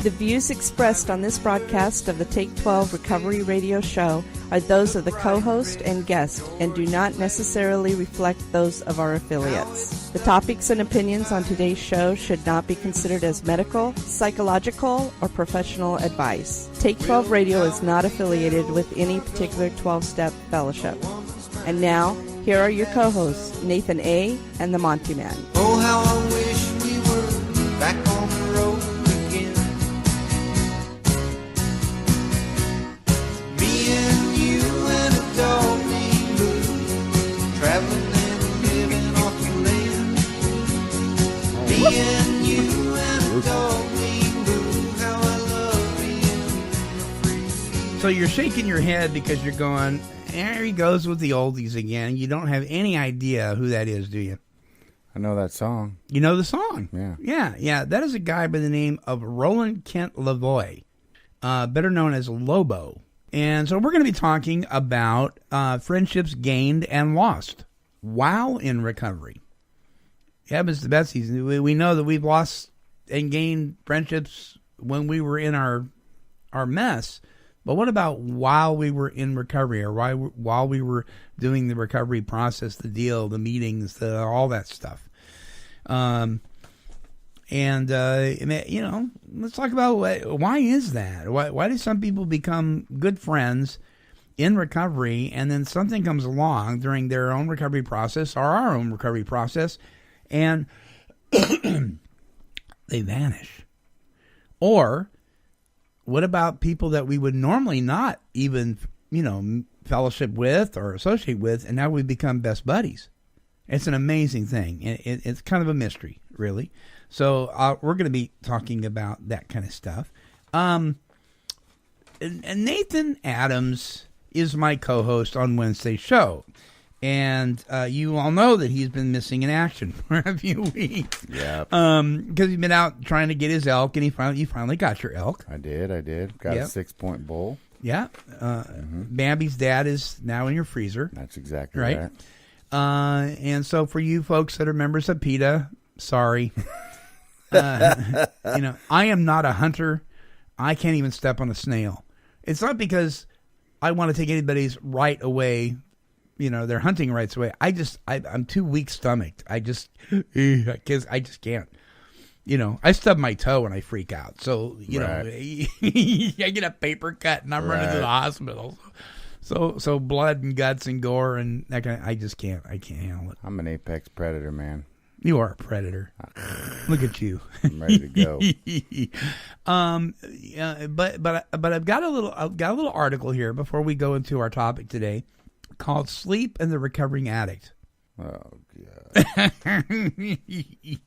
The views expressed on this broadcast of the Take 12 Recovery Radio Show are those of the co-host and guest and do not necessarily reflect those of our affiliates. The topics and opinions on today's show should not be considered as medical, psychological, or professional advice. Take 12 Radio is not affiliated with any particular 12-step fellowship. And now, here are your co-hosts, Nathan A. and the Monty Man. Oh, how I wish we were back on the road again. Me and you and a dog named Blue, traveling and living off the land. Me and you and a dog named Blue, how I love being free. So you're shaking your head because you're going, there he goes with the oldies again. You don't have any idea who that is, do you? I know that song. You know the song? Yeah. Yeah. That is a guy by the name of Roland Kent Lavoie, better known as Lobo. And so we're going to be talking about friendships gained and lost while in recovery. Yeah, Mr. Betsy, we know that we've lost and gained friendships when we were in our mess. But what about while we were in recovery, or while we were doing the recovery process, the deal, the meetings, all that stuff? Let's talk about why is that? Why do some people become good friends in recovery, and then something comes along during their own recovery process or our own recovery process, and they vanish? Or what about people that we would normally not even, fellowship with or associate with, and now we become best buddies? It's an amazing thing. It's kind of a mystery, really. So we're going to be talking about that kind of stuff. And Nathan Adams is my co-host on Wednesday's show. And you all know that he's been missing in action for a few weeks. Yeah. Because he's been out trying to get his elk, and you finally got your elk. I did. Got a 6-point bull. Yeah. Bambi's dad is now in your freezer. That's exactly right. And so for you folks that are members of PETA, sorry. I am not a hunter. I can't even step on a snail. It's not because I want to take anybody's right away, their hunting rights away. I'm too weak-stomached. I just can't. I stub my toe and I freak out. So, I get a paper cut and I'm running to the hospital. So blood and guts and gore and that kind of, I can't handle it. I'm an apex predator, man. You are a predator. Look at you. I'm ready to go. But I've got a little article here before we go into our topic today called "Sleep and the Recovering Addict." Oh God.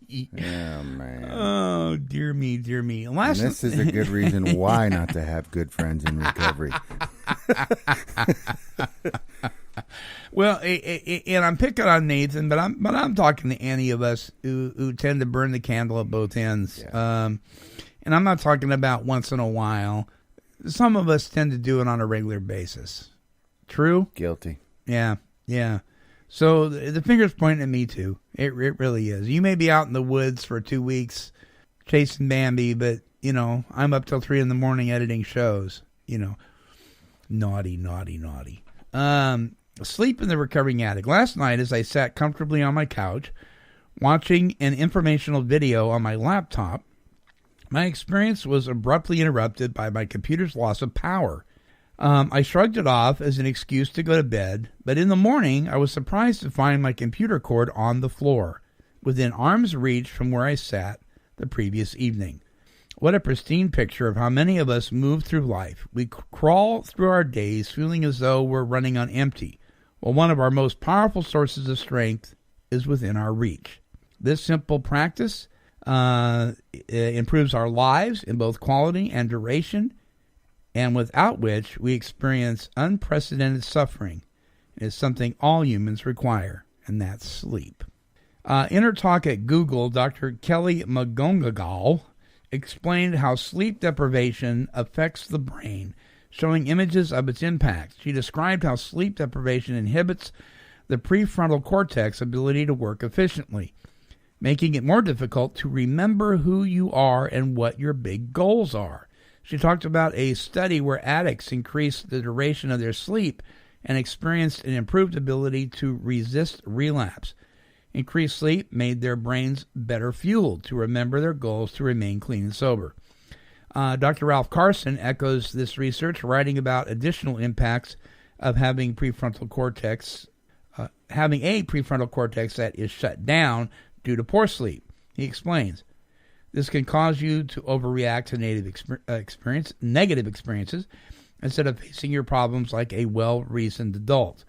Yeah, man. Oh dear me. And this is a good reason why not to have good friends in recovery. Well, and I'm picking on Nathan, but I'm talking to any of us who tend to burn the candle at both ends. Yeah. And I'm not talking about once in a while. Some of us tend to do it on a regular basis. True? Guilty. Yeah. So the finger's pointing at me too. It really is. You may be out in the woods for 2 weeks chasing Bambi, but I'm up till 3 a.m. editing shows. Naughty. Sleep in the Recovering Addict. Last night, as I sat comfortably on my couch, watching an informational video on my laptop, my experience was abruptly interrupted by my computer's loss of power. I shrugged it off as an excuse to go to bed, but in the morning, I was surprised to find my computer cord on the floor, within arm's reach from where I sat the previous evening. What a pristine picture of how many of us move through life. We crawl through our days feeling as though we're running on empty. Well, one of our most powerful sources of strength is within our reach. This simple practice improves our lives in both quality and duration, and without which we experience unprecedented suffering. It is something all humans require, and that's sleep. In her talk at Google, Dr. Kelly McGonigal explained how sleep deprivation affects the brain, showing images of its impact. She described how sleep deprivation inhibits the prefrontal cortex ability to work efficiently. making it more difficult to remember who you are and what your big goals are. She talked about a study where addicts increased the duration of their sleep and experienced an improved ability to resist relapse. Increased sleep made their brains better fueled to remember their goals to remain clean and sober. Dr. Ralph Carson echoes this research, writing about additional impacts of having a prefrontal cortex that is shut down due to poor sleep. He explains, this can cause you to overreact to negative experiences instead of facing your problems like a well-reasoned adult.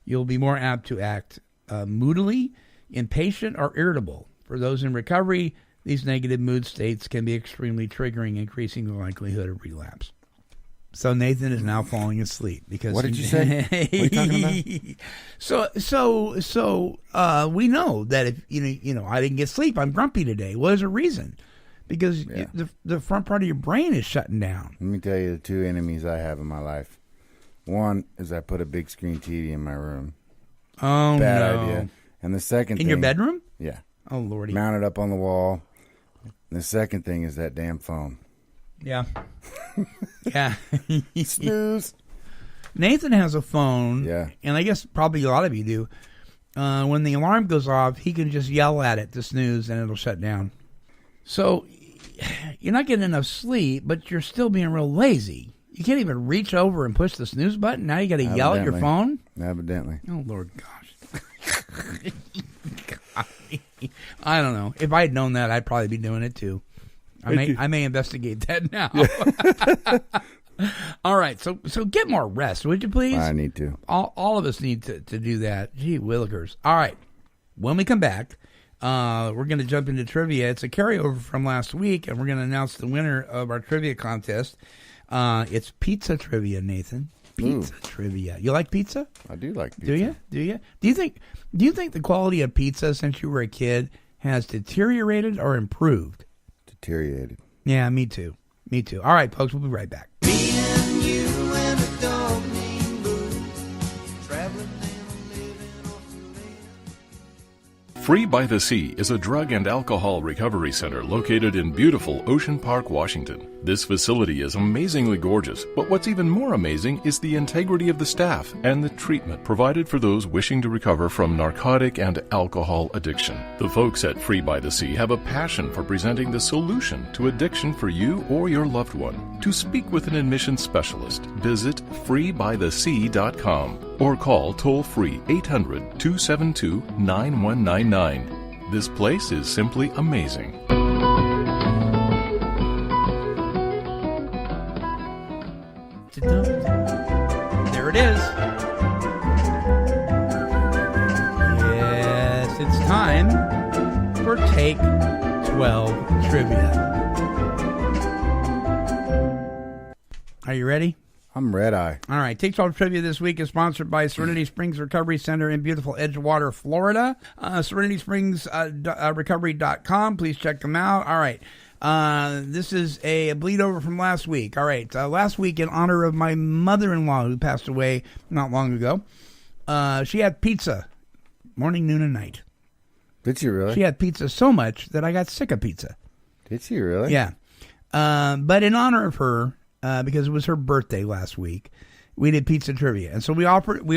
You'll be more apt to act moodily, impatient, or irritable. For those in recovery, these negative mood states can be extremely triggering, increasing the likelihood of relapse. So Nathan is now falling asleep because. What did you say? What are you talking about? So we know that if I didn't get sleep, I'm grumpy today. Well, there's a reason, because the front part of your brain is shutting down. Let me tell you the two enemies I have in my life. One is I put a big screen TV in my room. Oh, Bad no. idea. And the second thing. In your bedroom? Yeah. Oh, Lordy. Mounted up on the wall. And the second thing is that damn phone. Yeah. Yeah. Snooze. Nathan has a phone. Yeah. And I guess probably a lot of you do. When the alarm goes off, he can just yell at it to snooze and it'll shut down. So you're not getting enough sleep, but you're still being real lazy. You can't even reach over and push the snooze button. Now you got to yell at your phone? Evidently. Oh, Lord gosh. I don't know. If I had known that, I'd probably be doing it too. I may investigate that now. All right, so get more rest, would you please? I need to. All of us need to do that. Gee willikers. All right, when we come back, we're going to jump into trivia. It's a carryover from last week, and we're going to announce the winner of our trivia contest. It's pizza trivia, Nathan. Pizza trivia. You like pizza? I do like pizza. Do you? Do you think the quality of pizza since you were a kid has deteriorated or improved? Deteriorated. Yeah, me too. All right, folks, we'll be right back. Me and you and a dog named Boo, traveling and living off the land. Free by the Sea is a drug and alcohol recovery center located in beautiful Ocean Park, Washington. This facility is amazingly gorgeous, but what's even more amazing is the integrity of the staff and the treatment provided for those wishing to recover from narcotic and alcohol addiction. The folks at Free by the Sea have a passion for presenting the solution to addiction for you or your loved one. To speak with an admission specialist, visit freebythesea.com or call toll-free 800-272-9199. This place is simply amazing. There it is. Yes, it's time for Take 12 Trivia. Are you ready? I'm red-eye. All right. Take 12 Trivia this week is sponsored by Serenity Springs Recovery Center in beautiful Edgewater, Florida. SerenitySpringsRecovery.com. Please check them out. All right. This is a bleed over from last week. All right. Last week, in honor of my mother-in-law who passed away not long ago, she had pizza morning, noon, and night. Did she really? She had pizza so much that I got sick of pizza. Did she really? Yeah. But in honor of her, because it was her birthday last week, we did pizza trivia. And so we offered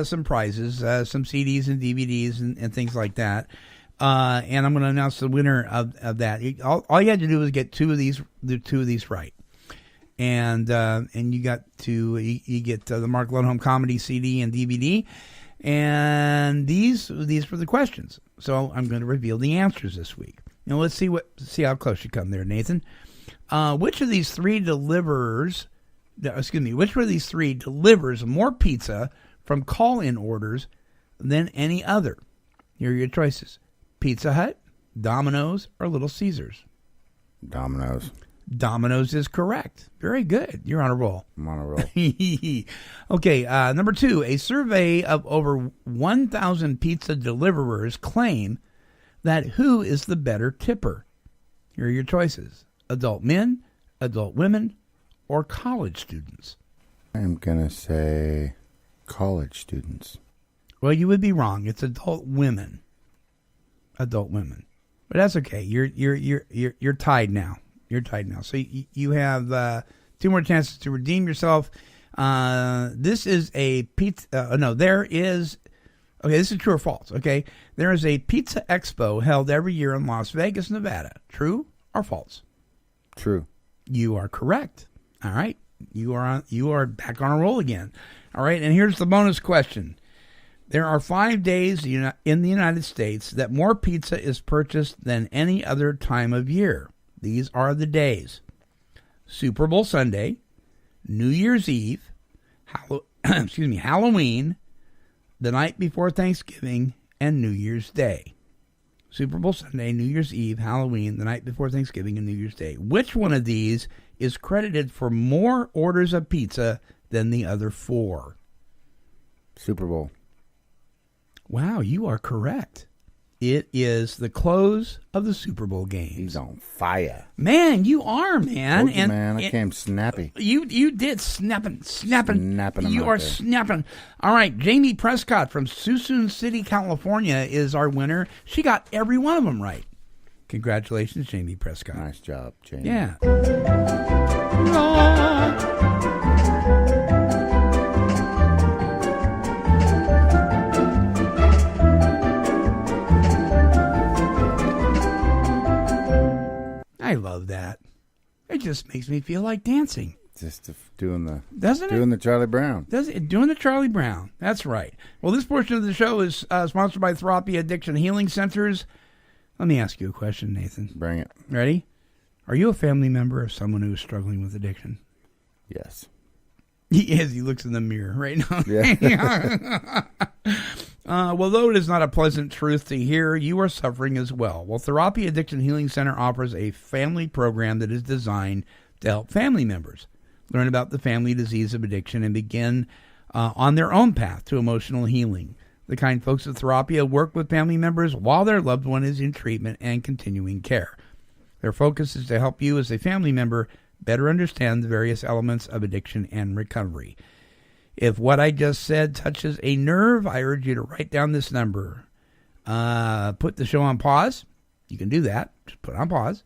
some prizes, some CDs and DVDs and things like that. And I'm going to announce the winner of that. All you had to do was get two of these right, and you get the Mark Lundholm comedy CD and DVD, and these were the questions. So I'm going to reveal the answers this week. Now let's see how close you come there, Nathan. Which of these three delivers more pizza from call-in orders than any other? Here are your choices. Pizza Hut, Domino's, or Little Caesars? Domino's. Domino's is correct. Very good. You're on a roll. I'm on a roll. Okay, number 2. A survey of over 1,000 pizza deliverers claim that who is the better tipper? Here are your choices. Adult men, adult women, or college students? I'm going to say college students. Well, you would be wrong. It's adult women. Adult women. But that's okay. You're tied now. You're tied now. So you have 2 more chances to redeem yourself. This is a pizza. No, there is. Okay, this is true or false. Okay, there is a pizza expo held every year in Las Vegas, Nevada. True or false? True. You are correct. All right, you are back on a roll again. All right, and here's the bonus question. There are 5 days in the United States that more pizza is purchased than any other time of year. These are the days: Super Bowl Sunday, New Year's Eve, Halloween, the night before Thanksgiving, and New Year's Day. Super Bowl Sunday, New Year's Eve, Halloween, the night before Thanksgiving, and New Year's Day. Which one of these is credited for more orders of pizza than the other 4? Super Bowl. Wow, you are correct. It is the close of the Super Bowl games. He's on fire. Man, you are, man. Told you, man, I came snappy. You did snapping. Snapping them You out are there. snapping. All right, Jamie Prescott from Suisun City, California is our winner. She got every one of them right. Congratulations, Jamie Prescott. Nice job, Jamie. Yeah. I love that. It just makes me feel like dancing. Just doing the Doesn't it? doing the Charlie Brown. Doing the Charlie Brown. That's right. Well, this portion of the show is sponsored by Therapy Addiction Healing Centers. Let me ask you a question, Nathan. Bring it. Ready? Are you a family member of someone who is struggling with addiction? Yes. He is. He looks in the mirror right now. Yeah. Well, though it is not a pleasant truth to hear, you are suffering as well. Well, Therapy Addiction Healing Center offers a family program that is designed to help family members learn about the family disease of addiction and begin on their own path to emotional healing. The kind folks at Therapia work with family members while their loved one is in treatment and continuing care. Their focus is to help you as a family member better understand the various elements of addiction and recovery. If what I just said touches a nerve, I urge you to write down this number. Put the show on pause. You can do that. Just put it on pause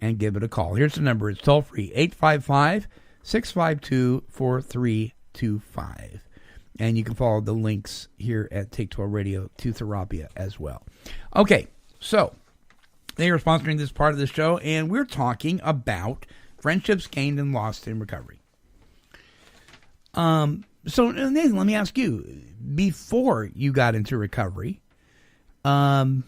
and give it a call. Here's the number. It's toll-free, 855-652-4325. And you can follow the links here at Take 12 Radio to Therapia as well. Okay, so they are sponsoring this part of the show, and we're talking about friendships gained and lost in recovery. So, Nathan, let me ask you, before you got into recovery, did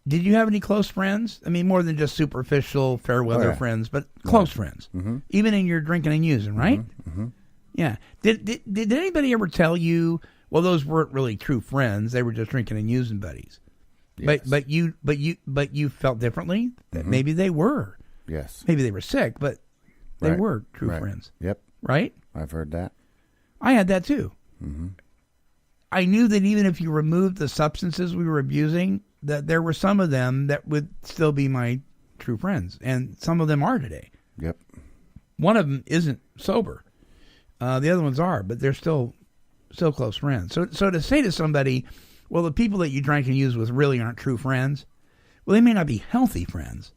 you have any close friends? I mean, more than just superficial, fair weather friends, but close friends, even in your drinking and using, right? Mm-hmm. Yeah. Did anybody ever tell you, well, those weren't really true friends; they were just drinking and using buddies? Yes. But you felt differently. That maybe they were. Yes. Maybe they were sick, but they Right. were true Right. friends. Yep. Right? I've heard that. I had that too. Mm-hmm. I knew that even if you removed the substances we were abusing, that there were some of them that would still be my true friends, and some of them are today. Yep. One of them isn't sober. The other ones are, but they're still close friends. So to say to somebody, well, the people that you drank and used with really aren't true friends, well, they may not be healthy friends.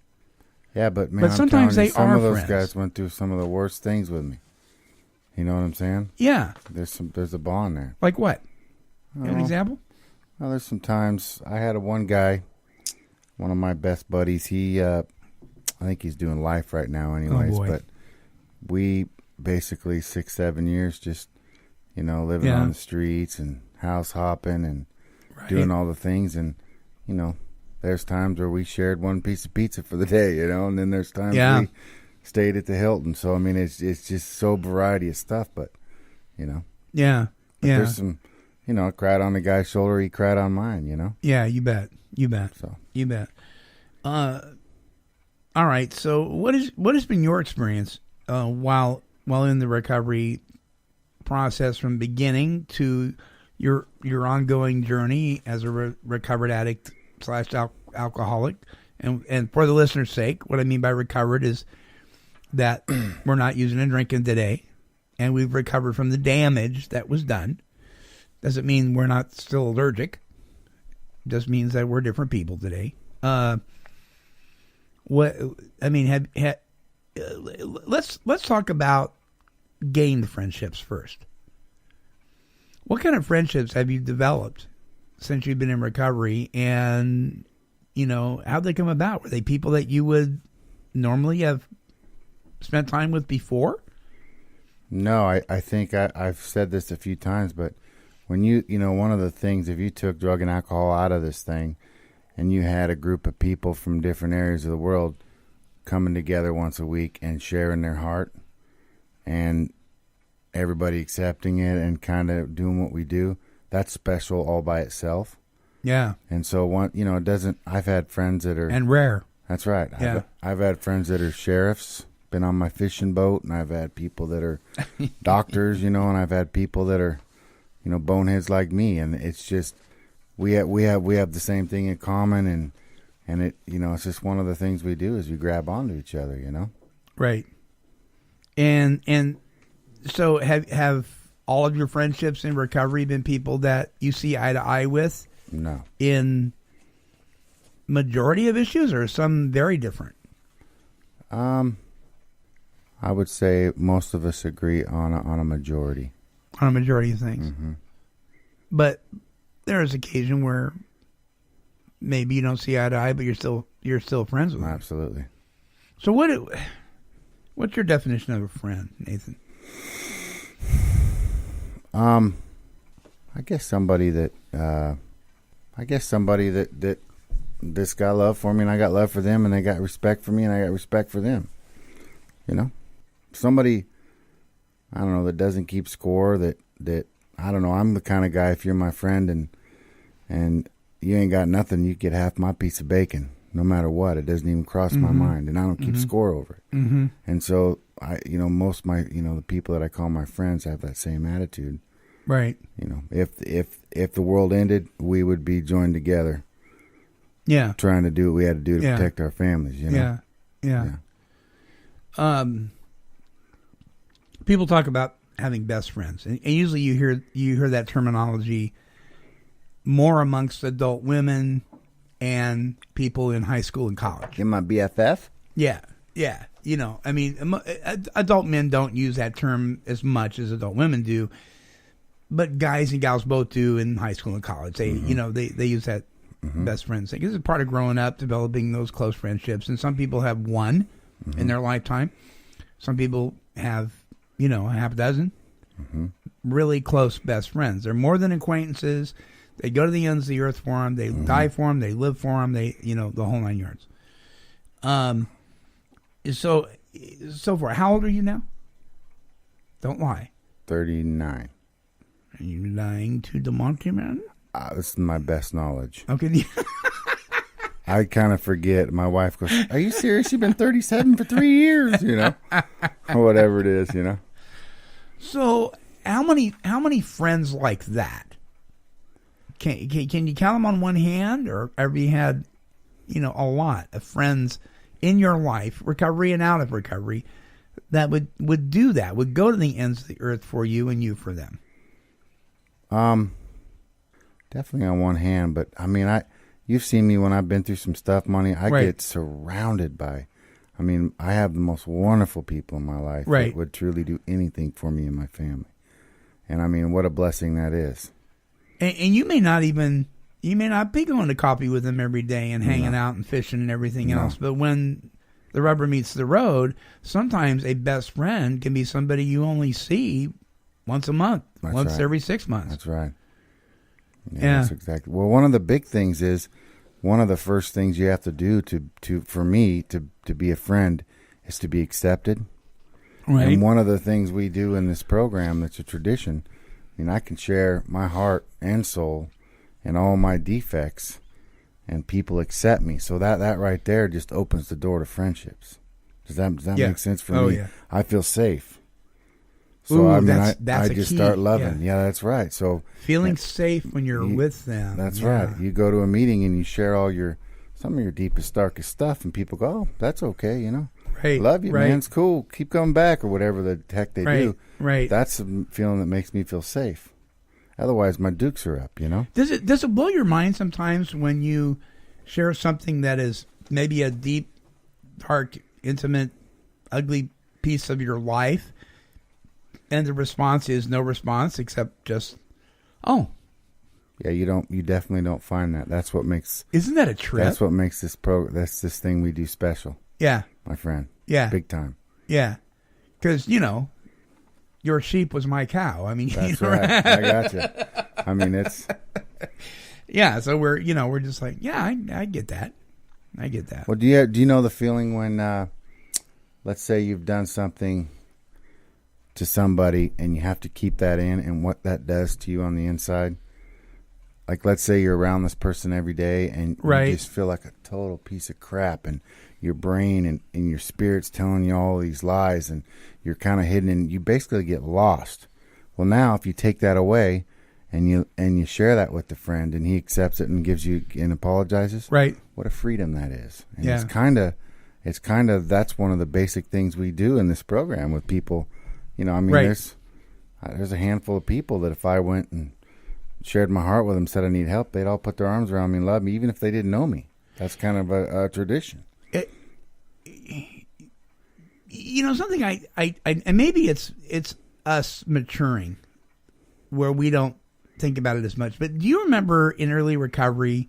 Yeah, but man, But I'm sometimes telling you, they some are of those friends. guys went through some of the worst things with me. You know what I'm saying? Yeah. There's a bond there. Like what? You have an Oh. example? Well, there's some times I had one guy, one of my best buddies. He, I think he's doing life right now, anyways. boy. But we basically 6-7 years just, living Yeah. on the streets and house hopping and Right. doing all the things. And there's times where we shared one piece of pizza for the day, and then there's times Yeah. we stayed at the Hilton. So I mean, it's just so variety of stuff. But Yeah. but Yeah. there's some, I cried on the guy's shoulder, he cried on mine. Yeah, you bet. You bet. So You bet. All right. So what has been your experience while in the recovery process from beginning to your ongoing journey as a recovered addict / alcoholic? And for the listener's sake, what I mean by recovered is that we're not using and drinking today, and we've recovered from the damage that was done. Doesn't mean we're not still allergic. Just means that we're different people today. What I mean, let's talk about gained friendships first. What kind of friendships have you developed since you've been in recovery, and how'd they come about? Were they people that you would normally have spent time with before? No, I think I've said this a few times, but when one of the things, if you took drug and alcohol out of this thing and you had a group of people from different areas of the world coming together once a week and sharing their heart and everybody accepting it and kind of doing what we do, that's special all by itself. Yeah. And so it doesn't, I've had friends that are... And rare. That's right. Yeah. I've had friends that are sheriffs, been on my fishing boat, and I've had people that are doctors, and I've had people that are, boneheads like me, and it's just we have the same thing in common, and it it's just one of the things we do is we grab onto each other, Right. And so have all of your friendships in recovery been people that you see eye to eye with? No. In majority of issues, or some very different? I would say most of us agree on a majority. On a majority of things. Mm-hmm. But there is occasion where maybe you don't see eye to eye, but you're still friends with them. Absolutely. So what's your definition of a friend, Nathan? I guess somebody that this got love for me and I got love for them, and they got respect for me and I got respect for them. Somebody, I don't know, that doesn't keep score, that I don't know, I'm the kind of guy, if you're my friend and you ain't got nothing, you get half my piece of bacon, no matter what. It doesn't even cross my mind, and I don't keep score over it. Mm-hmm. And so most of my, the people that I call my friends have that same attitude. Right. If the world ended, we would be joined together. Yeah. Trying to do what we had to do to protect our families, Yeah. People talk about having best friends, and usually you hear that terminology more amongst adult women and people in high school and college. In my BFF? Yeah. Adult men don't use that term as much as adult women do, but guys and gals both do in high school and college. They, they use that best friends thing. This is part of growing up, developing those close friendships. And some people have one in their lifetime. Some people have, a half dozen really close best friends. They're more than acquaintances. They go to the ends of the earth for them. They die for them. They live for them. They, the whole 9 yards. So far, how old are you now? Don't lie. 39. Are you lying to the Monty man? This is my best knowledge. Okay. I kind of forget. My wife goes, "Are you serious? You've been 37 for 3 years, or whatever it is, So, how many friends like that? Can you count them on one hand, or have you had, a lot of friends in your life, recovery and out of recovery, that would do that, would go to the ends of the earth for you and you for them? Definitely on one hand, but you've seen me when I've been through some stuff, Monty. I get surrounded by, I have the most wonderful people in my life that would truly do anything for me and my family. And what a blessing that is. And you may not be going to coffee with them every day and hanging out and fishing and everything else. But when the rubber meets the road, sometimes a best friend can be somebody you only see once a month, every 6 months. That's right. Yeah, that's exactly. Well, one of the big things is, one of the first things you have to do for me to be a friend is to be accepted. Right. And one of the things we do in this program that's a tradition, I can share my heart and soul and all my defects, and people accept me. So that right there just opens the door to friendships. Does that make sense for me? Yeah. I feel safe. So I just start loving. Yeah, that's right. So feeling safe when you're with them. That's right. You go to a meeting and you share some of your deepest, darkest stuff, and people go, "Oh, that's okay, Right. Love you, man. It's cool. Keep coming back," or whatever the heck they do. Right. That's a feeling that makes me feel safe. Otherwise, my dukes are up. Does it blow your mind sometimes when you share something that is maybe a deep, dark, intimate, ugly piece of your life, and the response is no response except just, oh. Yeah, you definitely don't find that. That's what makes... Isn't that a trip? That's what makes this this thing we do special. Yeah. My friend. Yeah. Big time. Yeah. Because, your sheep was my cow. I mean, that's right. I got you. I mean, it's... Yeah, so we're just like, yeah, I get that. I get that. Well, do you know the feeling when, let's say you've done something to somebody and you have to keep that in, and what that does to you on the inside? Like, let's say you're around this person every day and you just feel like a total piece of crap, and your brain and your spirit's telling you all these lies, and you're kind of hidden, and you basically get lost. Well, now if you take that away and you share that with the friend, and he accepts it and gives you and apologizes, right? What a freedom that is. And yeah. It's kind of that's one of the basic things we do in this program with people. There's a handful of people that if I went and shared my heart with them, said I need help, they'd all put their arms around me and love me, even if they didn't know me. That's kind of a tradition. Something I and maybe it's us maturing where we don't think about it as much. But do you remember in early recovery,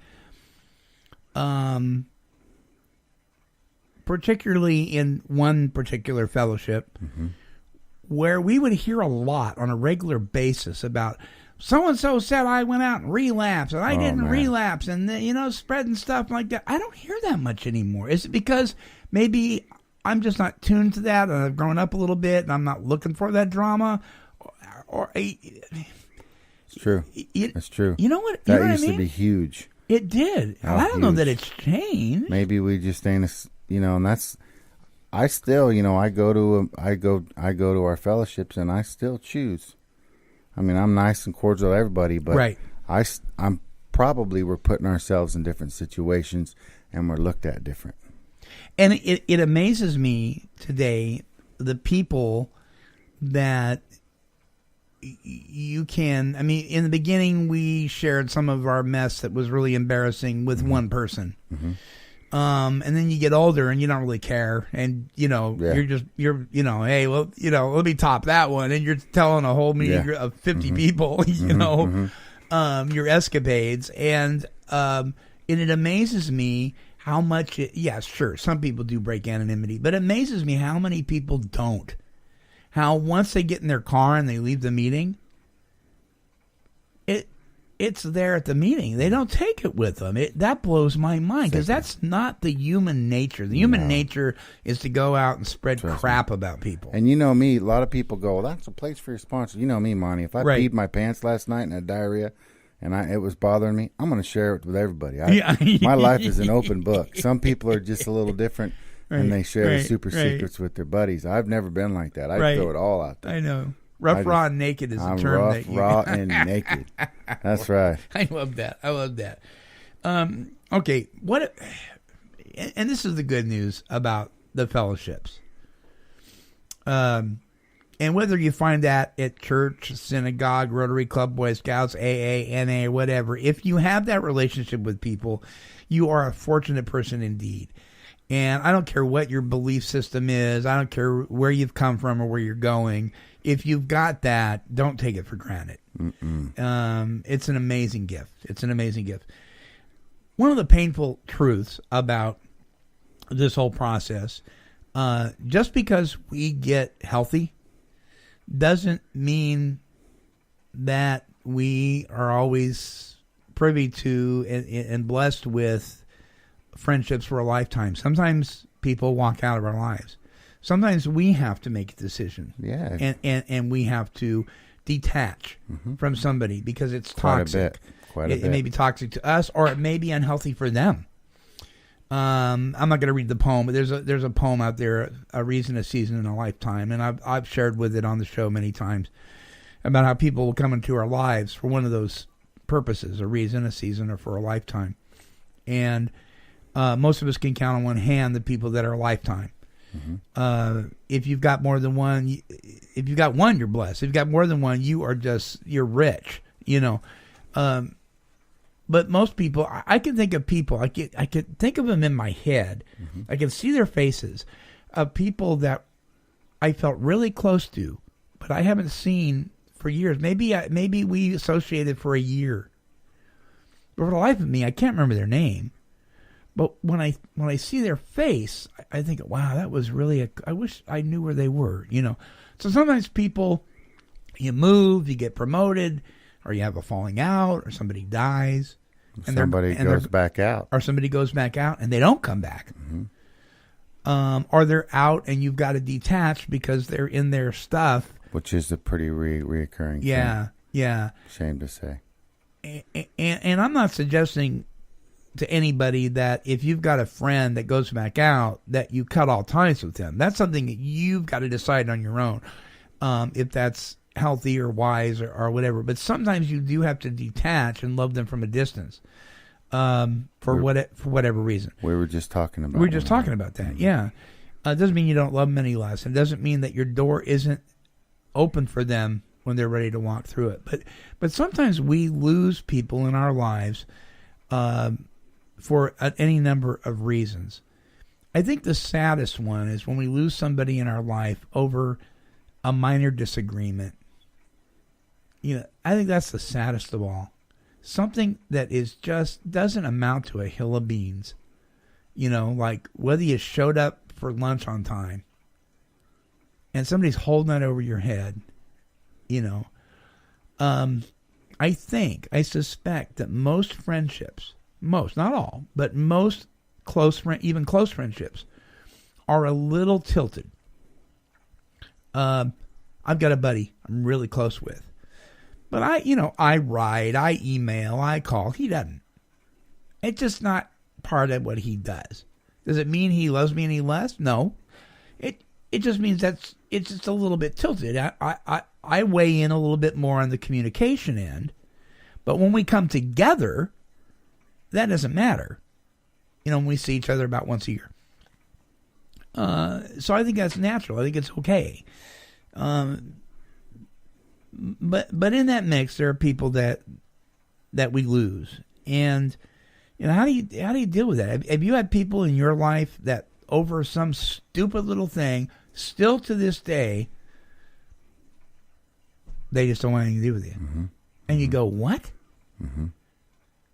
particularly in one particular fellowship, where we would hear a lot on a regular basis about so-and-so said I went out and relapsed, and I didn't relapse, and, spreading stuff like that. I don't hear that much anymore. Is it because maybe I'm just not tuned to that, and I've grown up a little bit, and I'm not looking for that drama? It's true. It's true. You know what? That used to be huge. It did. Oh, I don't know that it's changed. Maybe we just ain't, and that's... I still, I go to our fellowships, and I still choose. I mean, I'm nice and cordial to everybody, but I'm probably we're putting ourselves in different situations, and we're looked at different. And it amazes me today, the people that you can. I mean, in the beginning, we shared some of our mess that was really embarrassing with one person. And then you get older and you don't really care, and you're hey, well, let me top that one, and you're telling a whole meeting of 50 people, your escapades, and it amazes me how much sure, some people do break anonymity, but it amazes me how many people don't. How once they get in their car and they leave the meeting, it's there at the meeting. They don't take it with them. That blows my mind, because that's not the human nature. The human nature is to go out and spread crap about people. And me, a lot of people go, well, that's a place for your sponsor. You know me, Monty. If I peed my pants last night and had diarrhea and it was bothering me, I'm going to share it with everybody. My life is an open book. Some people are just a little different, and they share the super secrets with their buddies. I've never been like that. I throw it all out there. I know. Rough, raw, and naked is a term. Rough, raw, and naked. That's right. I love that. Okay, and this is the good news about the fellowships. And whether you find that at church, synagogue, Rotary Club, Boy Scouts, AA, NA, or whatever, if you have that relationship with people, you are a fortunate person indeed. And I don't care what your belief system is. I don't care where you've come from or where you're going. If you've got that, don't take it for granted. It's an amazing gift. It's an amazing gift. One of the painful truths about this whole process, just because we get healthy doesn't mean that we are always privy to and blessed with friendships for a lifetime. Sometimes people walk out of our lives. Sometimes we have to make a decision. Yeah. And we have to detach from somebody because it's toxic. Quite a bit. It may be toxic to us, or it may be unhealthy for them. I'm not going to read the poem, but there's a poem out there, A Reason, a Season, and a Lifetime, and I've shared with it on the show many times about how people will come into our lives for one of those purposes, a reason, a season, or for a lifetime. And most of us can count on one hand the people that are a lifetime. If you've got more than one, if you've got one, you're blessed. If you've got more than one, you're rich, But most people, I can think of people. I can think of them in my head. Mm-hmm. I can see their faces of people that I felt really close to, but I haven't seen for years. Maybe we associated for a year. But for the life of me, I can't remember their name. But when I see their face, I think, wow, that was really I wish I knew where they were, you know. So sometimes people, you move, you get promoted, or you have a falling out, or somebody dies. And somebody goes back out. Or somebody goes back out and they don't come back. Mm-hmm. Or they're out and you've got to detach because they're in their stuff. Which is a pretty reoccurring thing. Yeah. Shame to say. And I'm not suggesting to anybody that if you've got a friend that goes back out, that you cut all ties with them. That's something that you've got to decide on your own, if that's healthy or wise or whatever. But sometimes you do have to detach and love them from a distance, for whatever reason. We were just talking about. We were just talking about that. Mm-hmm. Yeah, it doesn't mean you don't love them any less. It doesn't mean that your door isn't open for them when they're ready to walk through it. But sometimes we lose people in our lives, for any number of reasons. I think the saddest one is when we lose somebody in our life over a minor disagreement. You know, I think that's the saddest of all. Something that is just doesn't amount to a hill of beans. You know, like whether you showed up for lunch on time and somebody's holding that over your head, you know. I suspect that most friendships, most, not all, but most even close friendships are a little tilted. I've got a buddy I'm really close with. But I write, I email, I call. He doesn't. It's just not part of what he does. Does it mean he loves me any less? No. It just means it's just a little bit tilted. I weigh in a little bit more on the communication end. But when we come together, that doesn't matter. You know, when we see each other about once a year. So I think that's natural. I think it's okay. But in that mix, there are people that we lose, and you know, how do you deal with that? Have you had people in your life that over some stupid little thing, still to this day, they just don't want anything to do with you, mm-hmm. and you go, what? Mm-hmm.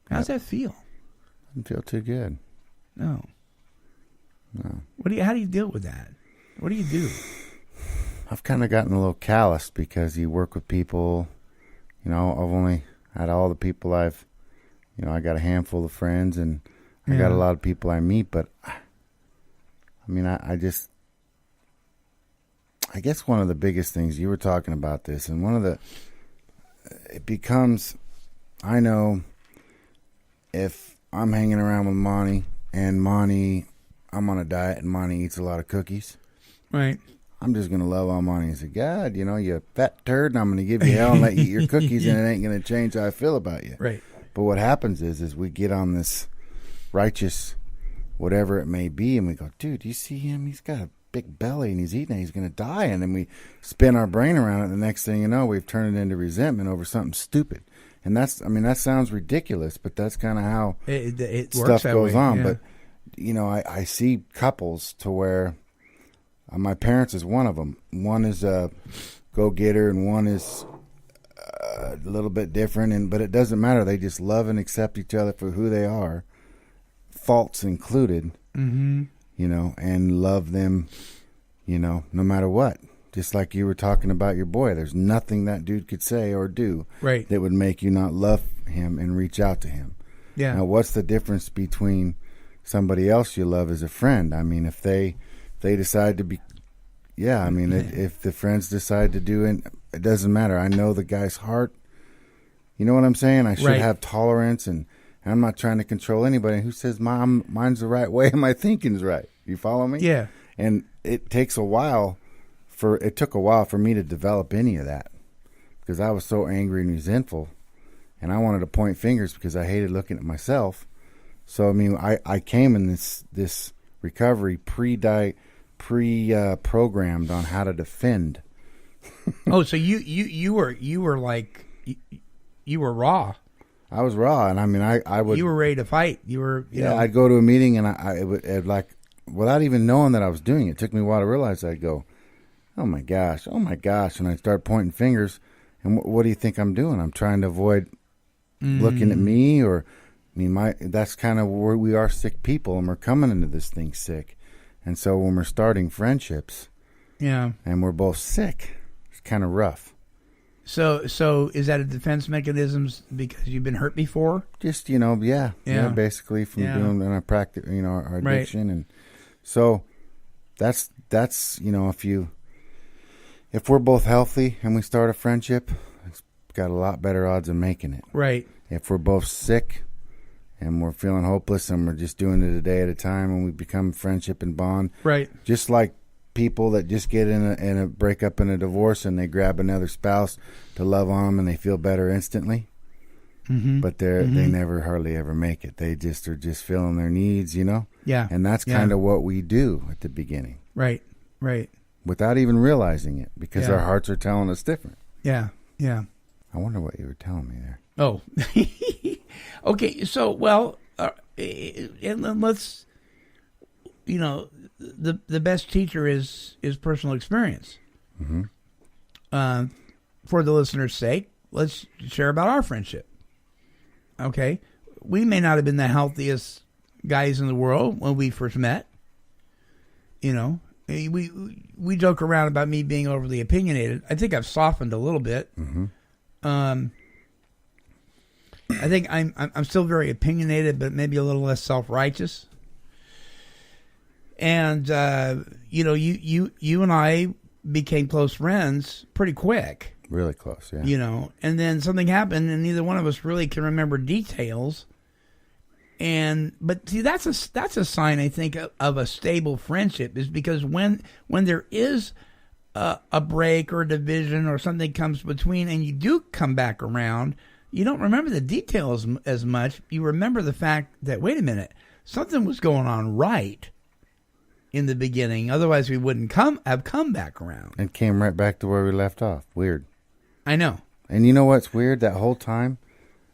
How's that feel? Doesn't feel too good. No. How do you deal with that? What do you do? I've kind of gotten a little callous because you work with people, you know, I've only had all the people I got a handful of friends and I got a lot of people I meet, but I mean, I guess one of the biggest things you were talking about this, and it becomes, I know if I'm hanging around with Monty and I'm on a diet and Monty eats a lot of cookies. Right. I'm just going to love on Monty and say, God, you know, you fat turd, and I'm going to give you hell and let you eat your cookies, and it ain't going to change how I feel about you. Right. But what happens is we get on this righteous, whatever it may be, and we go, dude, you see him? He's got a big belly, and he's eating it. He's going to die. And then we spin our brain around it, and the next thing you know, we've turned it into resentment over something stupid. And that sounds ridiculous, but that's kind of how it stuff goes way, on. yeah. But, you know, I see couples to where my parents is one of them. One is a go-getter, and one is a little bit different. But it doesn't matter. They just love and accept each other for who they are, faults included, mm-hmm. you know, and love them, you know, no matter what. Just like you were talking about your boy. There's nothing that dude could say or do that would make you not love him and reach out to him. Yeah. Now, what's the difference between somebody else you love as a friend? I mean, if they decide to be, if the friends decide to do it, it doesn't matter. I know the guy's heart. You know what I'm saying? I should have tolerance, and I'm not trying to control anybody. Who says mine's the right way and my thinking's right? You follow me? Yeah. And it took a while for me to develop any of that, because I was so angry and resentful, and I wanted to point fingers because I hated looking at myself. So I mean, I came in this recovery pre-programmed on how to defend. Oh, so you were like you were raw. I was raw, and I mean, I would. You were ready to fight. You were, you know. I'd go to a meeting, and it like, without even knowing that I was doing it. It took me a while to realize. I'd go, oh my gosh, and I'd start pointing fingers. And what do you think I'm doing? I'm trying to avoid looking at me, or I mean, that's kind of where we are, sick people, and we're coming into this thing sick. And so when we're starting friendships, and we're both sick, it's kind of rough. So is that a defense mechanism because you've been hurt before? Just, basically from doing our practice, our addiction. And so that's, if we're both healthy and we start a friendship, it's got a lot better odds of making it. Right. If we're both sick and we're feeling hopeless and we're just doing it a day at a time and we become friendship and bond. Right. Just like people that just get in a breakup and a divorce and they grab another spouse to love on them and they feel better instantly. Mm-hmm. But they never hardly ever make it. They just are just feeling their needs, Yeah. And that's kind of what we do at the beginning. Right. Right. Without even realizing it, because our hearts are telling us different. Yeah. Yeah. I wonder what you were telling me there. Oh. Okay. So, well, and let's, the best teacher is personal experience. Mm-hmm. For the listener's sake, let's share about our friendship. Okay, we may not have been the healthiest guys in the world when we first met. We joke around about me being overly opinionated. I think I've softened a little bit. Mm-hmm. I think I'm still very opinionated, but maybe a little less self-righteous. And you and I became close friends pretty quick. Really close, yeah. And then something happened, and neither one of us really can remember details. But see, that's a sign, I think, of a stable friendship, is because when there is a break or a division or something comes between, and you do come back around, you don't remember the details as much. You remember the fact that, wait a minute, something was going on right in the beginning. Otherwise, we wouldn't have come back around. And came right back to where we left off. Weird. I know. And you know what's weird? That whole time,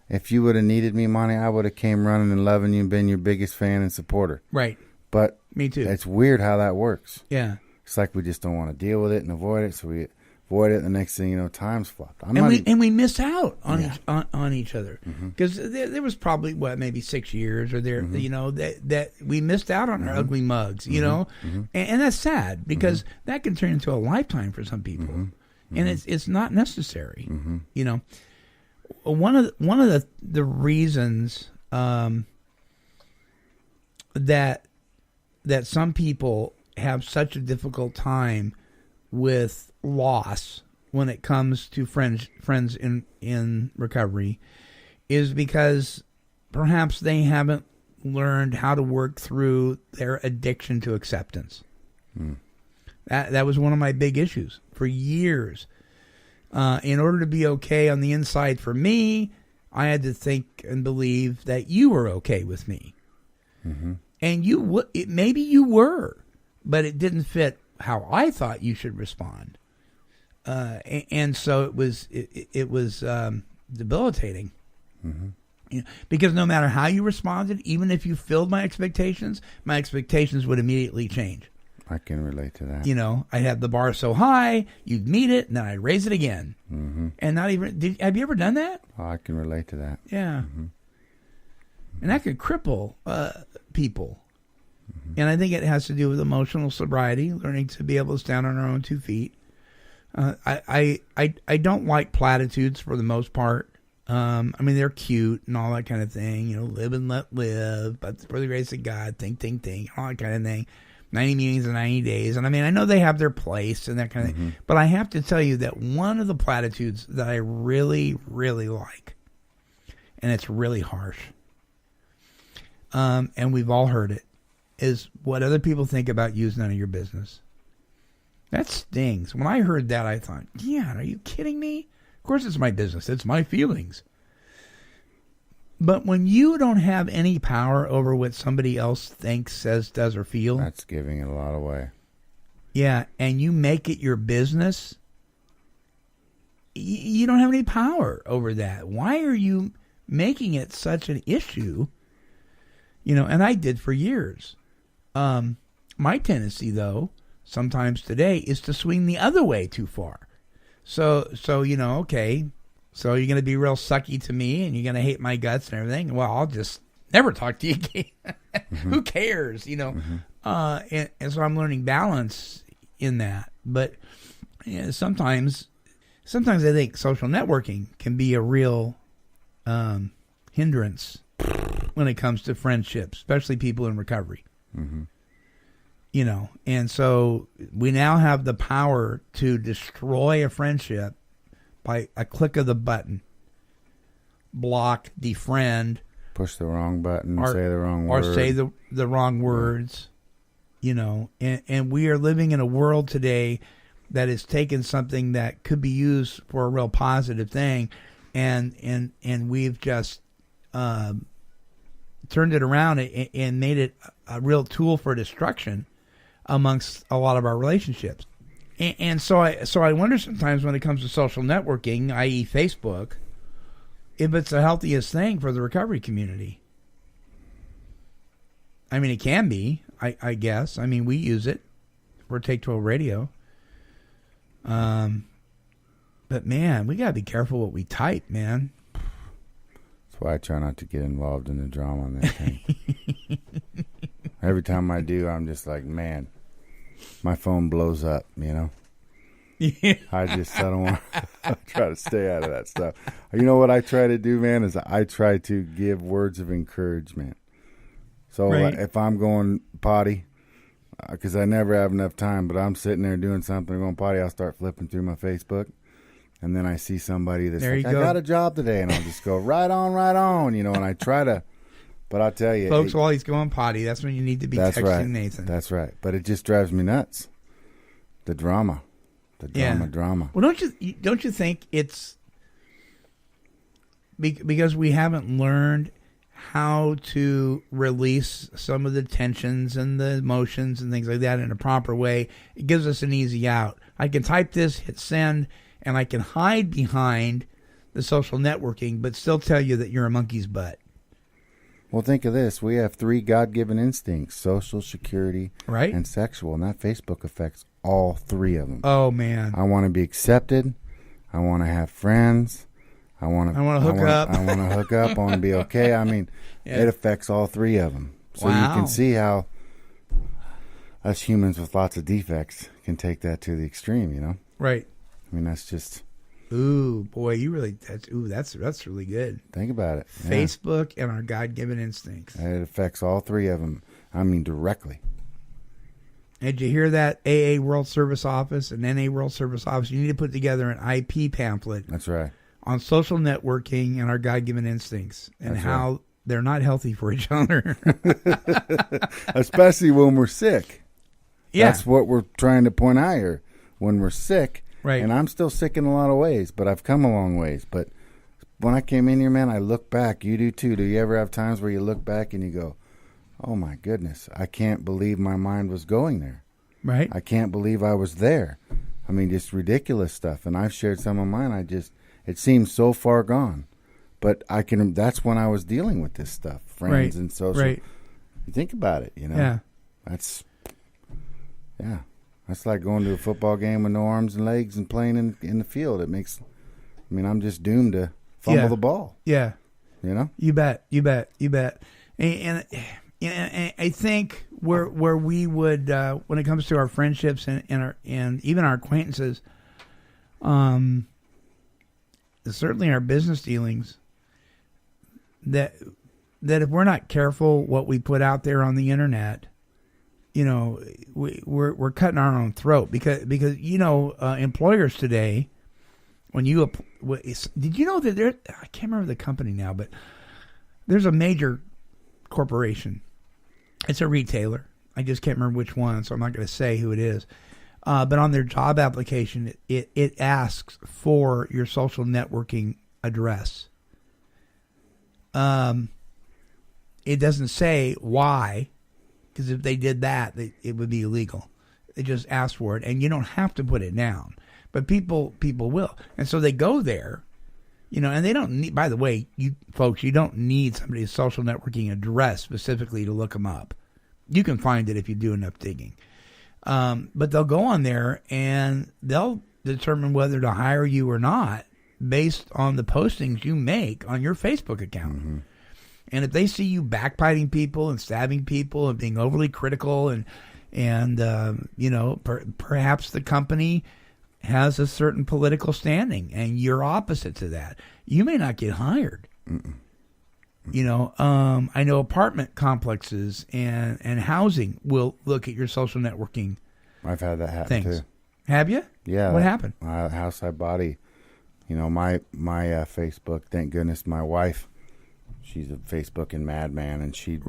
if you would have needed me, Monty, I would have came running and loving you and been your biggest fan and supporter. Right. But me too. It's weird how that works. Yeah. It's like we just don't want to deal with it and avoid it, so we avoid it. And the next thing time's flopped. And we miss out on each other, because there was probably maybe 6 years or there, that we missed out on our ugly mugs, and that's sad, because that can turn into a lifetime for some people, and it's not necessary. One of the reasons that some people have such a difficult time with loss when it comes to friends in recovery is because perhaps they haven't learned how to work through their addiction to acceptance. That was one of my big issues for years. In order to be okay on the inside for me, I had to think and believe that you were okay with me. Mm-hmm. And maybe you were, but it didn't fit how I thought you should respond. And so it was debilitating. Mm-hmm. Because no matter how you responded, even if you filled my expectations would immediately change. I can relate to that. I'd have the bar so high, you'd meet it, and then I'd raise it again. Mm-hmm. And not even, have you ever done that? Oh, I can relate to that. Yeah. Mm-hmm. And that could cripple people. Mm-hmm. And I think it has to do with emotional sobriety, learning to be able to stand on our own 2 feet. I don't like platitudes for the most part. They're cute and all that kind of thing. Live and let live, but for the grace of God, think, all that kind of thing. 90 meetings in 90 days. And I know they have their place and that kind of thing. But I have to tell you that one of the platitudes that I really, really like, and it's really harsh, and we've all heard it, is what other people think about you is none of your business. That stings. When I heard that, I thought, yeah, are you kidding me? Of course it's my business. It's my feelings. But when you don't have any power over what somebody else thinks, says, does, or feels, that's giving it a lot away. Yeah, and you make it your business, you don't have any power over that. Why are you making it such an issue, and I did for years. My tendency, though, sometimes today, is to swing the other way too far. So okay, so you're going to be real sucky to me and you're going to hate my guts and everything. Well, I'll just never talk to you again. Mm-hmm. Who cares, Mm-hmm. And so I'm learning balance in that. But sometimes I think social networking can be a real hindrance when it comes to friendships, especially people in recovery. Mm-hmm. And so we now have the power to destroy a friendship by a click of the button. Block, defriend. Push the wrong button, say the wrong word. Or say the wrong words. And we are living in a world today that has taken something that could be used for a real positive thing, and we've just turned it around and made it a real tool for destruction amongst a lot of our relationships. And so I wonder sometimes when it comes to social networking, i.e. Facebook, if it's the healthiest thing for the recovery community. I mean, it can be, I guess. I mean, we use it for Take 12 Radio. But man, we gotta be careful what we type, man. That's why I try not to get involved in the drama on that thing. Every time I do, I'm just like, man, my phone blows up, Yeah. I don't want to try to stay out of that stuff. You know what I try to do, man, is I try to give words of encouragement. So right. If I'm going potty, because I never have enough time, but I'm sitting there doing something, going potty, I'll start flipping through my Facebook, and then I see somebody that's like, I got a job today, and I'll just go, right on, and I try to, but I'll tell you. Folks, while he's going potty, that's when you need to be texting right. Nathan. That's right. But it just drives me nuts. The drama. Drama. Well, don't you think it's because we haven't learned how to release some of the tensions and the emotions and things like that in a proper way? It gives us an easy out. I can type this, hit send, and I can hide behind the social networking, but still tell you that you're a monkey's butt. Well, think of this. We have 3 God-given instincts: social, security, right, and sexual. And that Facebook affects all 3 of them. Oh, man. I want to be accepted. I want to have friends. I want to hook up. I want to hook up. I want to be okay. I mean, It affects all 3 of them. So you can see how us humans with lots of defects can take that to the extreme, Right. I mean, that's just... Ooh, boy, that's really good. Think about it. Facebook and our God-given instincts. It affects all 3 of them. I mean, directly. Did you hear that? AA World Service Office and NA World Service Office. You need to put together an IP pamphlet. That's right. On social networking and our God-given instincts and how they're not healthy for each other. Especially when we're sick. Yeah. That's what we're trying to point out here. When we're sick. Right. And I'm still sick in a lot of ways, but I've come a long ways. But when I came in here, man, I look back. You do too. Do you ever have times where you look back and you go, oh my goodness, I can't believe my mind was going there. Right. I can't believe I was there. I mean, just ridiculous stuff. And I've shared some of mine. It seems so far gone. But that's when I was dealing with this stuff. Friends and social. Right. You think about it, Yeah. That's like going to a football game with no arms and legs and playing in the field. I'm just doomed to fumble the ball. Yeah. You bet. And I think where we would, when it comes to our friendships and even our acquaintances, certainly our business dealings, that if we're not careful what we put out there on the internet, we're cutting our own throat because employers today, when you did you know that I can't remember the company now, but there's a major corporation. It's a retailer. I just can't remember which one, so I'm not going to say who it is. But on their job application, it asks for your social networking address. It doesn't say why. Because if they did that, it would be illegal. They just ask for it, and you don't have to put it down. But people will. And so they go there And they don't need, by the way, you folks, you don't need somebody's social networking address specifically to look them up. You can find it if you do enough digging. But they'll go on there and they'll determine whether to hire you or not based on the postings you make on your Facebook account. Mm-hmm. And if they see you backbiting people and stabbing people and being overly critical and perhaps the company has a certain political standing and you're opposite to that, you may not get hired. Mm-mm. I know apartment complexes and housing will look at your social networking. I've had that happen too. Have you? Yeah. What happened? House I bought, my Facebook, thank goodness my wife, she's a Facebooking madman, and she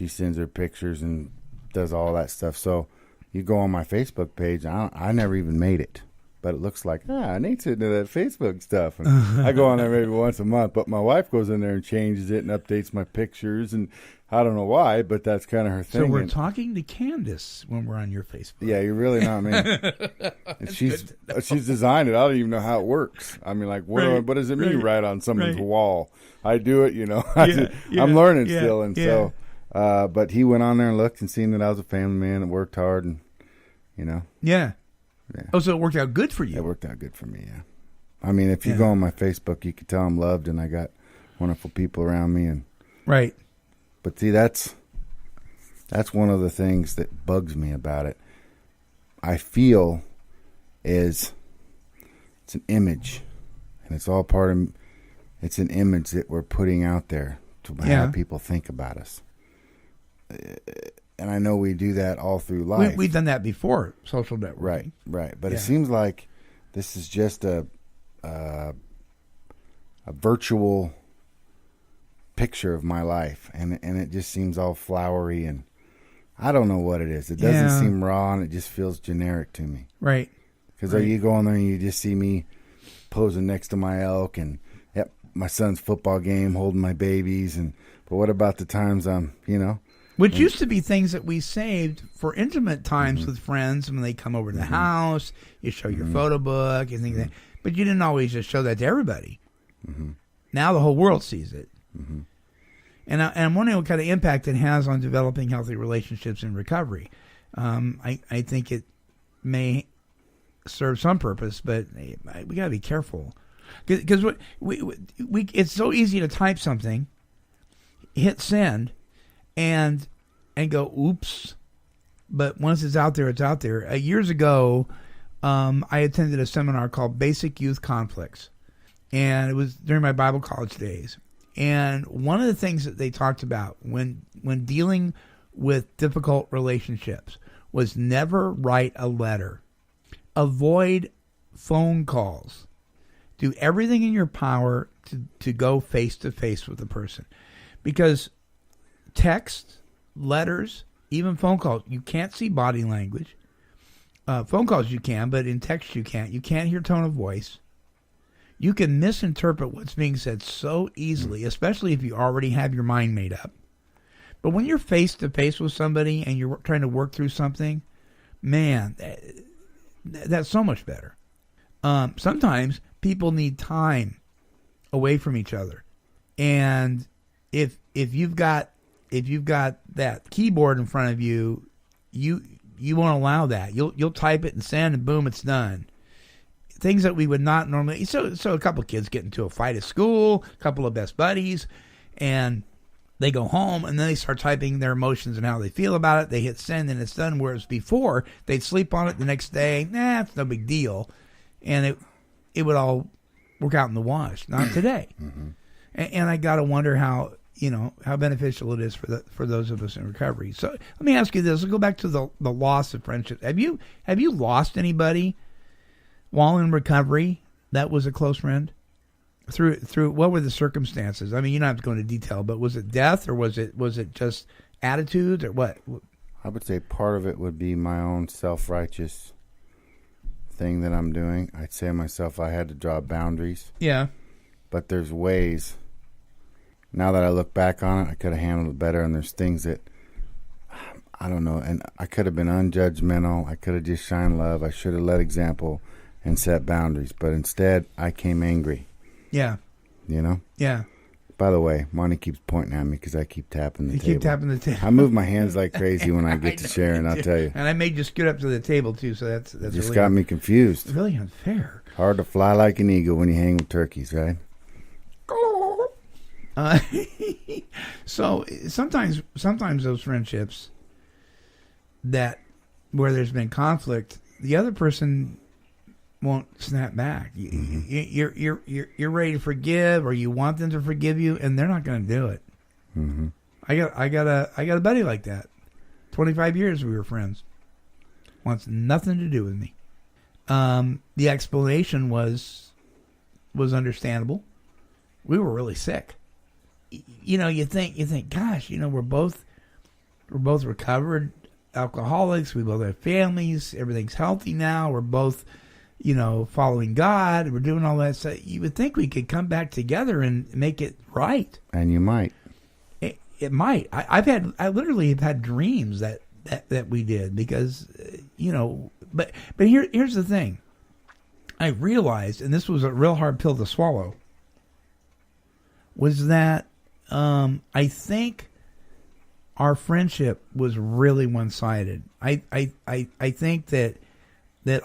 sends her pictures and does all that stuff. So you go on my Facebook page, I never even made it. But it looks like, Nate's into that Facebook stuff. And I go on there maybe once a month, but my wife goes in there and changes it and updates my pictures. And I don't know why, but that's kind of her thing. So we're talking to Candace when we're on your Facebook. Yeah, you're really not me. And she's designed it. I don't even know how it works. I mean, like, what does it mean right on someone's wall? I do it, I'm learning still. And so, but he went on there and looked and seen that I was a family man and worked hard and, Yeah. Yeah. Oh, so it worked out good for you. It worked out good for me, yeah. I mean, if you go on my Facebook, you can tell I'm loved and I got wonderful people around me. And right. But see, that's one of the things that bugs me about it. I feel it's an image, and it's all part of, it's an image that we're putting out there to have people think about us. And I know we do that all through life. We've done that before, social networking. Right. But it seems like this is just a virtual picture of my life, and it just seems all flowery, and I don't know what it is. It doesn't seem raw, and it just feels generic to me. Right. Because you go on there and you just see me posing next to my elk, and my son's football game, holding my babies, but what about the times I'm, Which used to be things that we saved for intimate times with friends when they come over to the house. You show your photo book and things like that. But you didn't always just show that to everybody. Mm-hmm. Now the whole world sees it. Mm-hmm. And I'm wondering what kind of impact it has on developing healthy relationships in recovery. I think it may serve some purpose, but we got to be careful. Because it's so easy to type something, hit send, and go, oops. But once it's out there, it's out there. Years ago, I attended a seminar called Basic Youth Conflicts. And it was during my Bible college days. And one of the things that they talked about when dealing with difficult relationships was never write a letter. Avoid phone calls. Do everything in your power to go face-to-face with the person. Because text, letters, even phone calls, you can't see body language. Phone calls you can, but in text you can't. You can't hear tone of voice. You can misinterpret what's being said so easily, especially if you already have your mind made up. But when you're face-to-face with somebody and you're trying to work through something, man, that's so much better. Sometimes people need time away from each other. And if you've got that keyboard in front of you, you won't allow that. You'll type it and send, and boom, it's done. Things that we would not normally. So a couple of kids get into a fight at school, a couple of best buddies, and they go home and then they start typing their emotions and how they feel about it. They hit send and it's done. Whereas before they'd sleep on it the next day. It's no big deal, and it would all work out in the wash. Not today. Mm-hmm. And I gotta wonder how beneficial it is for those of us in recovery. So let me ask you this. Let's go back to the loss of friendship. Have you lost anybody while in recovery that was a close friend? Through what were the circumstances? I mean, you don't have to go into detail, but was it death or was it just attitudes or what? I would say part of it would be my own self-righteous thing that I'm doing. I'd say to myself I had to draw boundaries. Yeah. But there's ways. Now that I look back on it, I could have handled it better, and there's things that I don't know, and I could have been unjudgmental. I could have just shined love. I should have led example and set boundaries, but instead I came angry. Yeah. You know? Yeah. By the way, Monty keeps pointing at me because I keep tapping the You table. keep tapping the table. I move my hands like crazy when I get to sharing, I'll tell you. And I made you scoot up to the table, too, so that's Just really, got me confused. really unfair. Hard to fly like an eagle when you hang with turkeys, right? So sometimes those friendships that where there's been conflict, the other person won't snap back. You're ready to forgive, or you want them to forgive you, and they're not going to do it. Mm-hmm. I got a buddy like that. 25 years we were friends. Wants nothing to do with me. The explanation was understandable. We were really sick. You know, you think, gosh, you know, we're both recovered alcoholics. We both have families. Everything's healthy now. We're both, you know, following God. We're doing all that stuff. You would think we could come back together and make it right. And you might. It might. I literally have had dreams that we did because, you know, but here's the thing. I realized, and this was a real hard pill to swallow, was that I think our friendship was really one-sided. I think that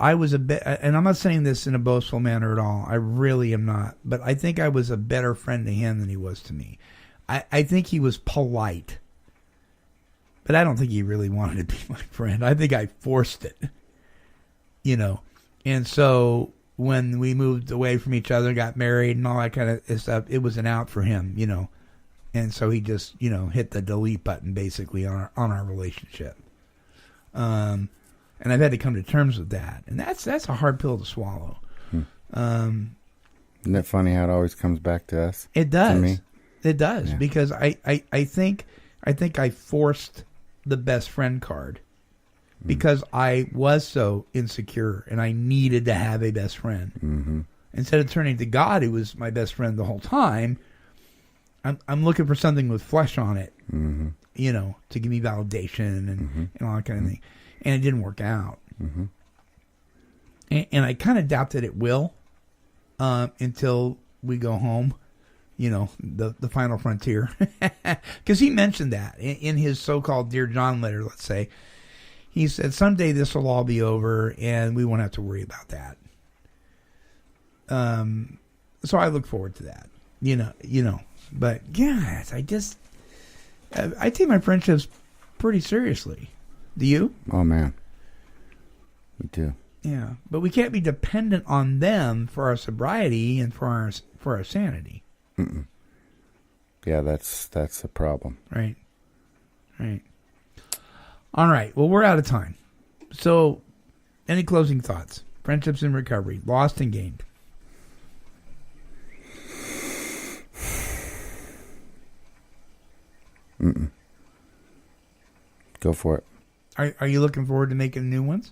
I was a bit, and I'm not saying this in a boastful manner at all. I really am not. But I think I was a better friend to him than he was to me. I think he was polite. But I don't think he really wanted to be my friend. I think I forced it. You know. And so when we moved away from each other, got married and all that kind of stuff, it was an out for him, you know. And so he just, you know, hit the delete button basically on our relationship. And I've had to come to terms with that. And that's a hard pill to swallow. Isn't it funny how it always comes back to us? It does. To me? It does. Yeah. Because I think I forced the best friend card because I was so insecure and I needed to have a best friend. Mm-hmm. Instead of turning to God, who was my best friend the whole time, I'm looking for something with flesh on it, Mm-hmm. you know, to give me validation and all that kind of thing. And it didn't work out. Mm-hmm. And I kind of doubt that it will until we go home, you know, the final frontier. Because he mentioned that in his so-called Dear John letter, let's say. He said, someday this will all be over and we won't have to worry about that. So I look forward to that, you know. But yeah, I take my friendships pretty seriously. Do you? Oh, man. Me too. Yeah, but we can't be dependent on them for our sobriety and for our sanity. Mm-mm. Yeah, that's a problem. Right. All right. Well, we're out of time. So, any closing thoughts? Friendships in recovery, lost and gained. Mm-mm. Go for it. Are you looking forward to making new ones?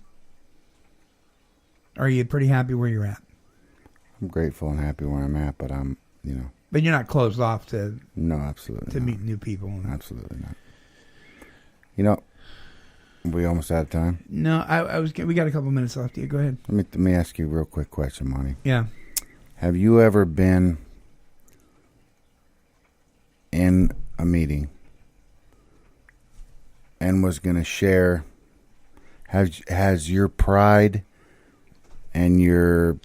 Or are you pretty happy where you're at? I'm grateful and happy where I'm at, but I'm, you know. But you're not closed off to No, absolutely not. meet new people. Absolutely not. You know, we almost out of time. No, we got a couple minutes left. Yeah, go ahead. Let me ask you a real quick question, Monty. Yeah. Have you ever been in a meeting and was going to share, has your pride and your,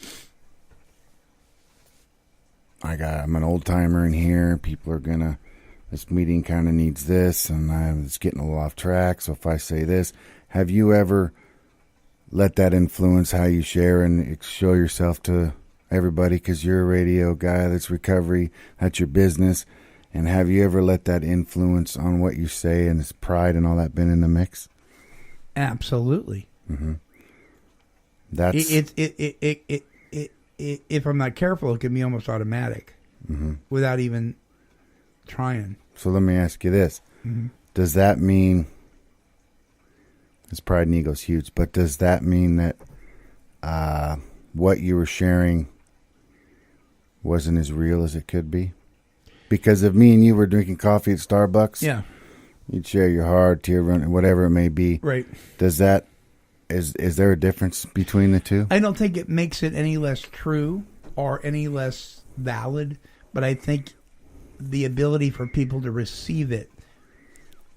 I'm an old timer in here, people are going to, this meeting kind of needs this, and it's getting a little off track, so if I say this, have you ever let that influence how you share and show yourself to everybody? Because you're a radio guy, that's recovery, that's your business. And have you ever let that influence on what you say, and his pride and all that been in the mix? Absolutely. Mm-hmm. That's if I'm not careful, it can be almost automatic without even trying. So let me ask you this. Mm-hmm. Does that mean, his pride and ego is huge, but does that mean that what you were sharing wasn't as real as it could be? Because if me and you were drinking coffee at Starbucks, yeah, you'd share your heart, tear run, whatever it may be. Right. Does that, is there a difference between the two? I don't think it makes it any less true or any less valid, but I think the ability for people to receive it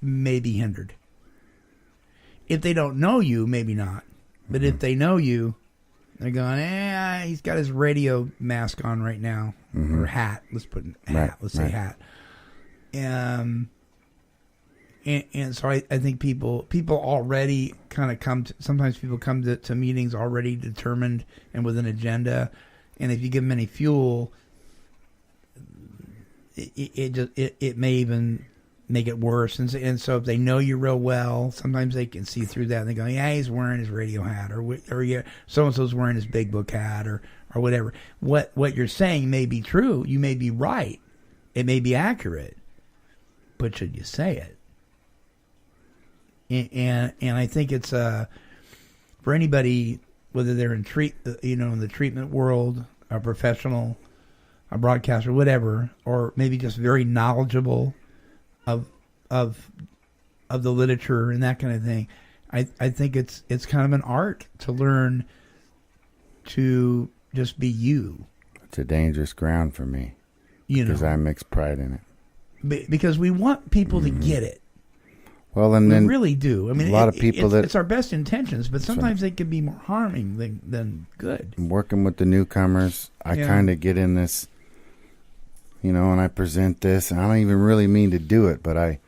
may be hindered. If they don't know you, maybe not. But if they know you, they're going, he's got his radio mask on right now. Or hat. Let's put hat. Right, Let's say hat. And so I think people already kind of sometimes people come to meetings already determined and with an agenda. And if you give them any fuel, it may even make it worse. And so if they know you real well, sometimes they can see through that and they go, yeah, he's wearing his radio hat, or yeah, so-and-so's wearing his big book hat, or whatever. What you're saying may be true. You may be right. It may be accurate. But should you say it? And I think it's for anybody, whether they're in in the treatment world, a professional, a broadcaster, whatever, or maybe just very knowledgeable of the literature and that kind of thing. I think it's kind of an art to learn to just be you. It's a dangerous ground for me, because I mix pride in it. Because we want people to get it. Well, and then we really do. I mean, a lot of people it's our best intentions, but sometimes they can be more harming than good. Working with the newcomers, I kind of get in this, and I present this, and I don't even really mean to do it, but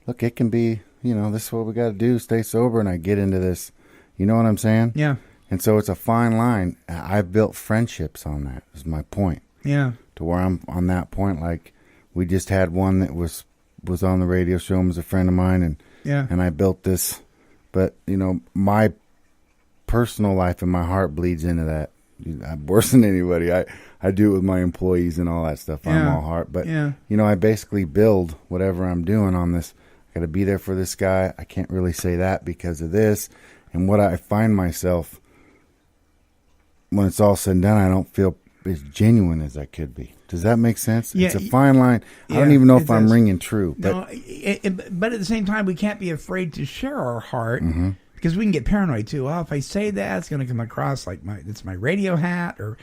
it can be, this is what we got to do, stay sober, and I get into this, you know what I'm saying? Yeah. And so it's a fine line. I've built friendships on that, is my point. Yeah. To where I'm on that point, like, we just had one that was on the radio show and was a friend of mine, and I built this, but, my personal life and my heart bleeds into that. I'm worse than anybody. I do it with my employees and all that stuff. I'm all heart. But, I basically build whatever I'm doing on this. I got to be there for this guy. I can't really say that because of this. And what I find myself, when it's all said and done, I don't feel as genuine as I could be. Does that make sense? Yeah, it's a fine line. I don't even know if I'm ringing true. But, but at the same time, we can't be afraid to share our heart. Because we can get paranoid too. If I say that, it's going to come across like it's my radio hat, or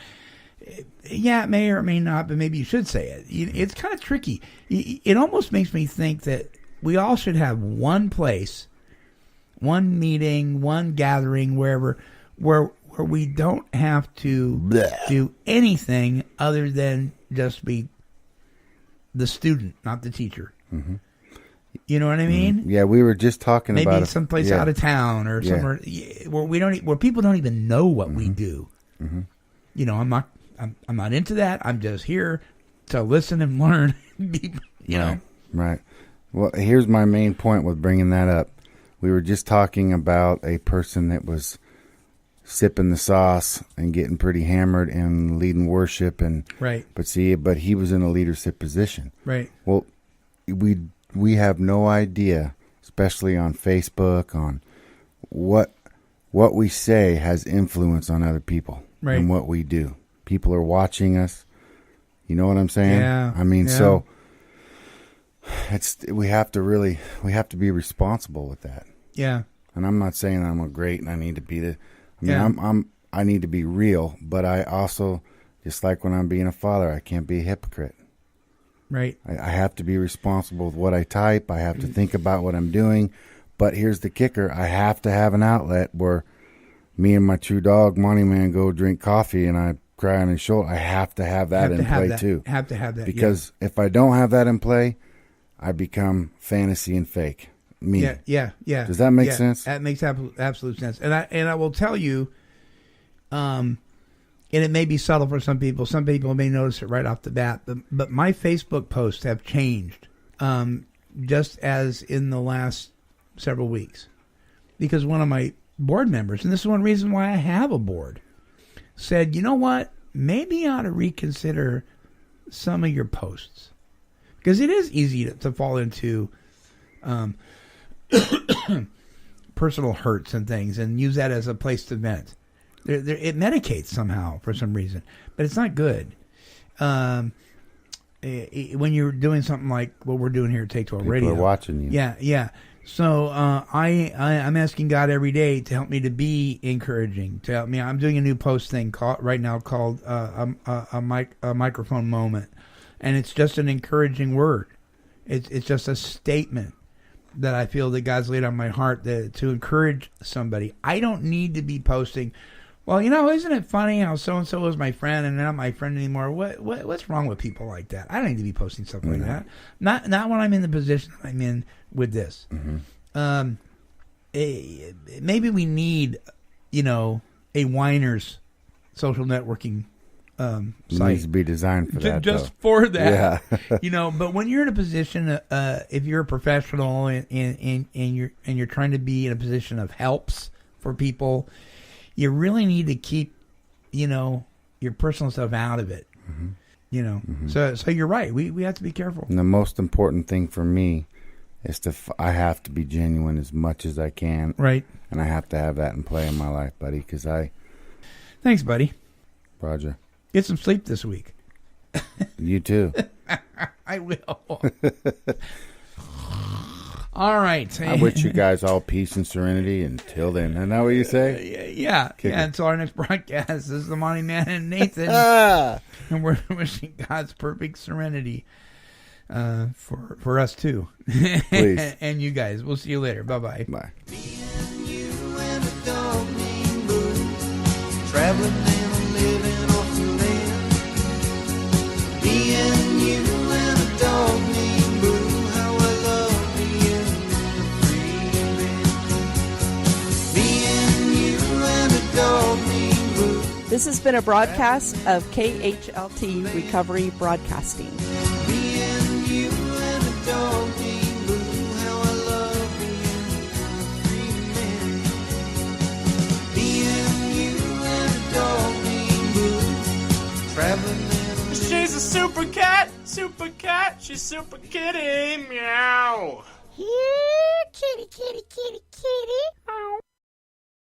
it may or may not, but maybe you should say it. It's kind of tricky. It almost makes me think that we all should have one place, one meeting, one gathering, wherever, where we don't have to do anything other than just be the student, not the teacher. You know what I mean? Yeah, we were just talking about maybe someplace out of town or somewhere where people don't even know what we do. I'm not into that. I'm just here to listen and learn. Right. Well, here's my main point with bringing that up. We were just talking about a person that was sipping the sauce and getting pretty hammered and leading worship, and but he was in a leadership position. Right. Well, we have no idea, especially on Facebook, on what we say has influence on other people and what we do. People are watching us. You know what I'm saying? Yeah. I mean, so we have to be responsible with that. Yeah. And I'm not saying I'm a great and I need to be I need to be real, but I also, just like when I'm being a father, I can't be a hypocrite. Right. I have to be responsible with what I type. I have to think about what I'm doing. But here's the kicker. I have to have an outlet where me and my true dog, Monty Man, go drink coffee and I cry on his shoulder. I have to have that in play too. Have to have that. Because if I don't have that in play, I become fantasy and fake. Me. Yeah. Does that make sense? That makes absolute sense. And I will tell you, and it may be subtle for some people. Some people may notice it right off the bat. But my Facebook posts have changed, just as in the last several weeks, because one of my board members, and this is one reason why I have a board, said, you know what? Maybe you ought to reconsider some of your posts, because it is easy to fall into personal hurts and things, and use that as a place to vent. It medicates somehow for some reason, but it's not good. When you're doing something like what we're doing here at Take 12 Radio, people are watching you. Yeah. So I'm asking God every day to help me to be encouraging. To help me, I'm doing a new post thing right now called a microphone moment, And it's just an encouraging word. It's just a statement that I feel that God's laid on my heart to encourage somebody. I don't need to be posting, well, isn't it funny how so-and-so was my friend and not my friend anymore? What's wrong with people like that? I don't need to be posting stuff like that. Not when I'm in the position I'm in with this. Mm-hmm. Maybe we need, a whiner's social networking site. It needs to be designed for that. Just for that. Yeah. But when you're in a position, if you're a professional and you're trying to be in a position of helps for people, you really need to keep, your personal stuff out of it. Mm-hmm. So you're right. We have to be careful. And the most important thing for me is I have to be genuine as much as I can. Right. And I have to have that in play in my life, buddy, because Thanks, buddy. Roger. Get some sleep this week. You too. I will. All right. I wish you guys all peace and serenity until then. Isn't that what you say? Yeah. Until our next broadcast. This is the Monty Man and Nathan. And we're wishing God's perfect serenity for us too. Please. And you guys. We'll see you later. Bye-bye. Bye. Traveling and living off the land. Me and you and a dog named Boo. How I love being a free man. Me and you and a dog named Boo. This has been a broadcast of KHLT Recovery Broadcasting. Me and you and a dog named Boo. How I love being a free man. Me and you and a dog named Boo. Traveling. She's a super cat, she's super kitty, meow. Here, kitty, kitty,